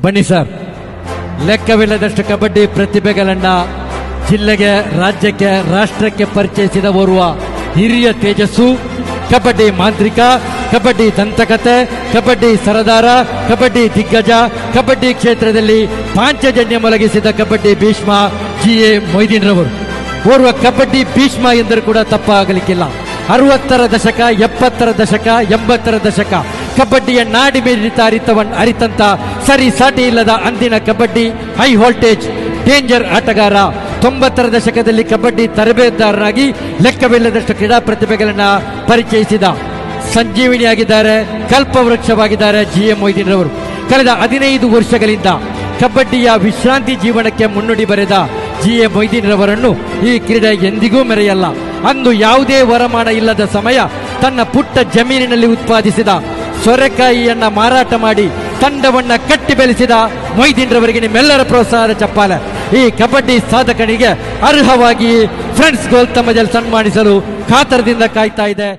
ಬನ್ನಿ ಸರ್. ಲೆಕ್ಕವಿಲ್ಲದಷ್ಟು ಕಬಡ್ಡಿ ಪ್ರತಿಭೆಗಳನ್ನ ಜಿಲ್ಲೆಗೆ, ರಾಜ್ಯಕ್ಕೆ, ರಾಷ್ಟ್ರಕ್ಕೆ ಪರಿಚಯಿಸಿದ ಓರ್ವ ಹಿರಿಯ ತೇಜಸ್ಸು, ಕಬಡ್ಡಿ ಮಾಂತ್ರಿಕ, ಕಬಡ್ಡಿ ದಂತಕತೆ, ಕಬಡ್ಡಿ ಸರದಾರ, ಕಬಡ್ಡಿ ದಿಗ್ಗಜ, ಕಬಡ್ಡಿ ಕ್ಷೇತ್ರದಲ್ಲಿ ಪಾಂಚಜನ್ಯ ಮೊಳಗಿಸಿದ ಕಬಡ್ಡಿ ಭೀಷ್ಮ GA ಮೊಯ್ದೀನ್ ರವರು. ಓರ್ವ ಕಬಡ್ಡಿ ಭೀಷ್ಮ ಎಂದರೂ ಕೂಡ ತಪ್ಪಾಗಲಿಕ್ಕಿಲ್ಲ. 60ರ ದಶಕ, 70ರ ದಶಕ, 80ರ ದಶಕ ಕಬಡ್ಡಿಯ ನಾಡಿ ಮೇಲಿತ ಅರಿತಂತ ಸರಿ ಸಾಟಿ ಇಲ್ಲದ ಅಂದಿನ ಕಬಡ್ಡಿ ಹೈ ವೋಲ್ಟೇಜ್ ಡೇಂಜರ್ ಆಟಗಾರ. 90ರ ದಶಕದಲ್ಲಿ ಕಬಡ್ಡಿ ತರಬೇತುದಾರರಾಗಿ ಲೆಕ್ಕವಿಲ್ಲದಷ್ಟು ಕ್ರೀಡಾ ಪ್ರತಿಭೆಗಳನ್ನು ಪರಿಚಯಿಸಿದ ಸಂಜೀವಿನಿಯಾಗಿದ್ದಾರೆ, ಕಲ್ಪವೃಕ್ಷವಾಗಿದ್ದಾರೆ GA ಮೊಯ್ದೀನ್ ರವರು. ಕಳೆದ 15 ವರ್ಷಗಳಿಂದ ಕಬಡ್ಡಿಯ ವಿಶ್ರಾಂತಿ ಜೀವನಕ್ಕೆ ಮುನ್ನುಡಿ ಬರೆದ GA ಮೊಯ್ದೀನ್ ರವರನ್ನು ಈ ಕ್ರೀಡೆ ಎಂದಿಗೂ ಮೆರೆಯಲ್ಲ. ಅಂದು ಯಾವುದೇ ವರಮಾನ ಇಲ್ಲದ ಸಮಯ ತನ್ನ ಪುಟ್ಟ ಜಮೀನಿನಲ್ಲಿ ಉತ್ಪಾದಿಸಿದ ಸೊರೆಕಾಯಿಯನ್ನ ಮಾರಾಟ ಮಾಡಿ ತಂಡವನ್ನ ಕಟ್ಟಿ ಬೆಳೆಸಿದ ಮೊಯ್ದೀನ್ ರವರಿಗೆ ನಿಮ್ಮೆಲ್ಲರ ಪ್ರೋತ್ಸಾಹದ ಚಪ್ಪಾಳೆ. ಈ ಕಬಡ್ಡಿ ಸಾಧಕನಿಗೆ ಅರ್ಹವಾಗಿ ಫ್ರೆಂಡ್ಸ್ ಗೋಲ್ ತಮ್ಮದಲ್ಲಿ ಸನ್ಮಾನಿಸಲು ಕಾತರದಿಂದ ಕಾಯ್ತಾ ಇದೆ.